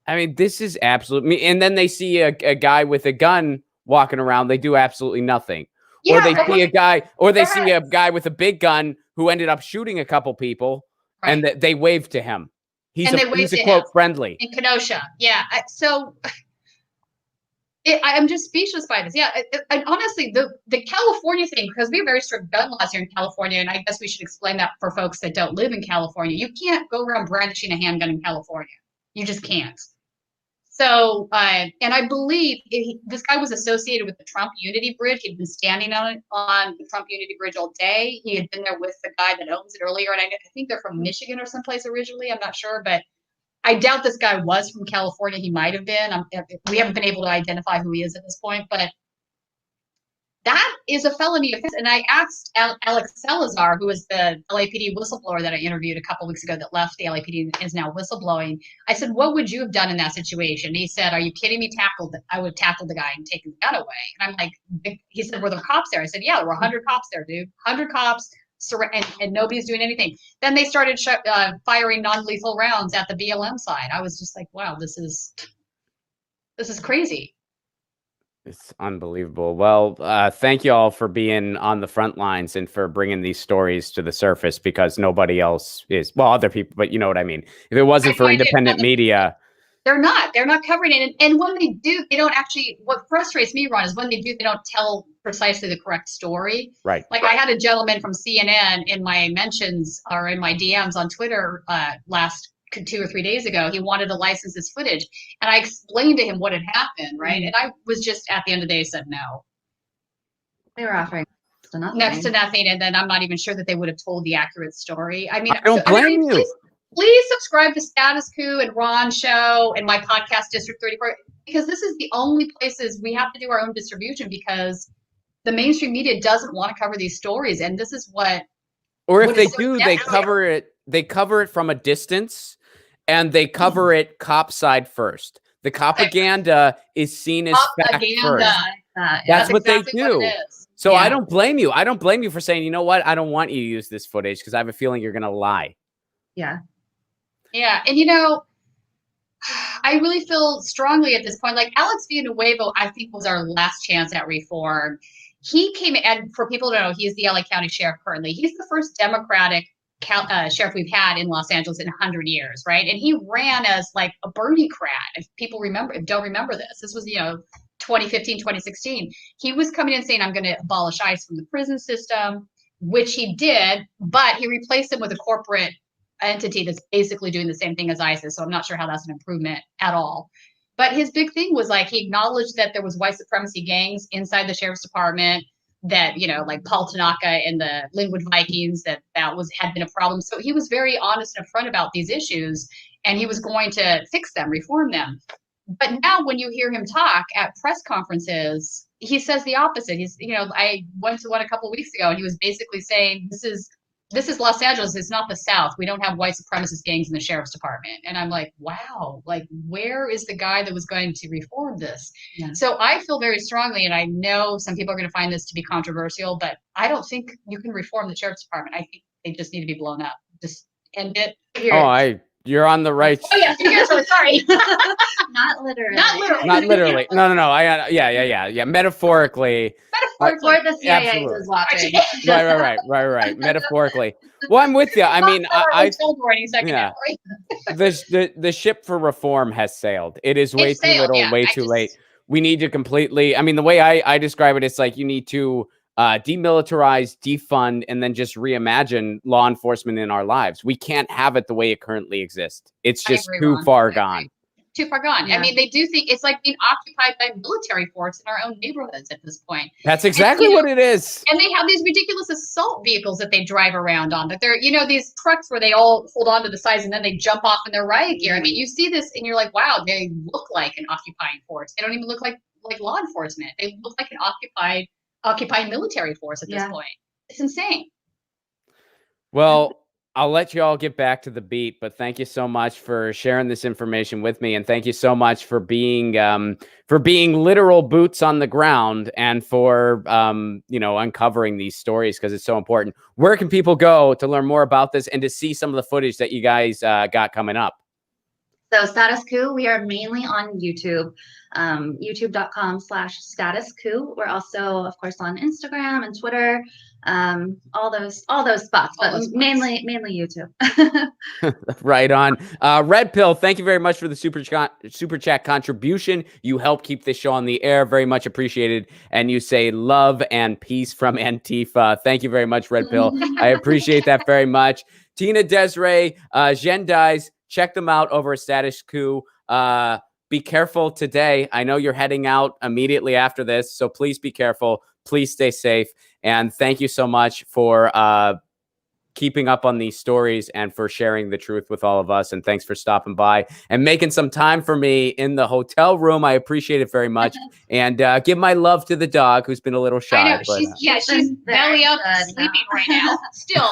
I mean, this is absolute. And then they see a guy with a gun walking around. They do absolutely nothing. or they see a guy, or they see a guy with a big gun who ended up shooting a couple people, and they wave to him. He's a quote friendly
in Kenosha. Yeah. I'm just speechless by this. Yeah. And honestly, the California thing, because we have very strict gun laws here in California, and I guess we should explain that for folks that don't live in California. You can't go around brandishing a handgun in California. You just can't. So, and I believe this guy was associated with the Trump Unity Bridge. He'd been standing on the Trump Unity Bridge all day. He had been there with the guy that owns it earlier. And I think they're from Michigan or someplace originally. I'm not sure, but I doubt this guy was from California. He might have been. We haven't been able to identify who he is at this point, but that is a felony offense. And I asked Alex Salazar, who was the LAPD whistleblower that I interviewed a couple of weeks ago that left the LAPD and is now whistleblowing. I said, what would you have done in that situation? And he said, are you kidding me? I would have tackled the guy and taken the gun away. And I'm like, he said, were there cops there? I said, yeah, there were 100 cops there, dude. 100 cops, and nobody's doing anything. Then they started firing non-lethal rounds at the BLM side. I was just like, wow, this is crazy.
It's unbelievable. Well, thank you all for being on the front lines and for bringing these stories to the surface, because nobody else is. Well, other people, but you know what I mean. If it wasn't for independent media,
they're not covering it. And when they do, they don't actually. What frustrates me, Ron, is when they do, they don't tell precisely the correct story.
Right.
Like I had a gentleman from CNN in my mentions or in my DMs on Twitter last 2 or 3 days ago. He wanted to license his footage, and I explained to him what had happened, right? And I was just at the end of the day said no.
They were offering
next to nothing, and then I'm not even sure that they would have told the accurate story. I mean,
I don't blame you.
Please subscribe to Status Coup and Ron Show and my podcast District 34, because this is the only places we have to do our own distribution, because the mainstream media doesn't want to cover these stories, and this is what.
Or if they do, they cover it. They cover it from a distance. And they cover it cop side first. The propaganda is seen as fact first. That's what exactly they do. So I don't blame you. I don't blame you for saying, you know what? I don't want you to use this footage because I have a feeling you're going to lie.
Yeah. Yeah. And, you know, I really feel strongly at this point, like Alex Villanueva, I think, was our last chance at reform. He came in, and for people to know, he is the LA County Sheriff currently. He's the first Democratic sheriff we've had in Los Angeles in 100 years, right? And he ran as like a Bernie-crat. If people don't remember this was, 2015, 2016. He was coming in saying, I'm going to abolish ICE from the prison system, which he did, but he replaced him with a corporate entity that's basically doing the same thing as ISIS. So I'm not sure how that's an improvement at all. But his big thing was like, he acknowledged that there was white supremacy gangs inside the sheriff's department, that, like Paul Tanaka and the Linwood Vikings, that had been a problem. So he was very honest and upfront about these issues, and he was going to fix them, reform them. But now when you hear him talk at press conferences, he says the opposite. He's, I went to one a couple of weeks ago, and he was basically saying, this is Los Angeles. It's not the South. We don't have white supremacist gangs in the sheriff's department. And I'm like, wow, like, where is the guy that was going to reform this? Yeah. So I feel very strongly, and I know some people are going to find this to be controversial, but I don't think you can reform the sheriff's department. I think they just need to be blown up. Just end it.
You're on the right.
Oh yeah, sorry.
Not literally.
Not literally. No. Yeah. Metaphorically.
For the CIA was watching.
Right. Metaphorically. Well, I'm with you. I mean, the ship for reform has sailed. It is way too little, way too late. We need to completely. I mean, the way I describe it, it's like you need to demilitarize, defund, and then just reimagine law enforcement in our lives. We can't have it the way it currently exists. It's just too far gone.
Too far gone. Yeah. I mean, they do think it's like being occupied by military force in our own neighborhoods at this point.
That's exactly what it is.
And they have these ridiculous assault vehicles that they drive around on. That they're, these trucks where they all hold on to the sides and then they jump off in their riot gear. I mean, you see this and you're like, wow, they look like an occupying force. They don't even look like law enforcement. They look like an occupying military force at this point. It's insane.
Well, I'll let you all get back to the beat, but thank you so much for sharing this information with me, and thank you so much for being literal boots on the ground and for uncovering these stories, because it's so important. Where can people go to learn more about this and to see some of the footage that you guys got coming up?
So Status Coup, we are mainly on YouTube, youtube.com/status coup. We're also, of course, on Instagram and Twitter, all those spots, but mainly YouTube.
Right on. Red Pill, thank you very much for the super chat contribution. You help keep this show on the air. Very much appreciated. And you say love and peace from Antifa. Thank you very much, Red Pill. I appreciate that very much. Tina, Desiree, Jen Dies, check them out over at Status Coup. Be careful today. I know you're heading out immediately after this, so please be careful. Please stay safe. And thank you so much for keeping up on these stories and for sharing the truth with all of us. And thanks for stopping by and making some time for me in the hotel room. I appreciate it very much. And give my love to the dog who's been a little shy.
I know,
but,
she's belly up sleeping right now. Still.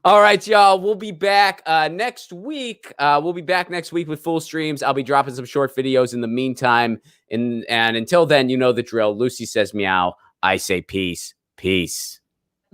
All right, y'all. We'll be back next week. We'll be back next week with full streams. I'll be dropping some short videos in the meantime. And until then, you know the drill. Lucy says meow. I say peace. Peace.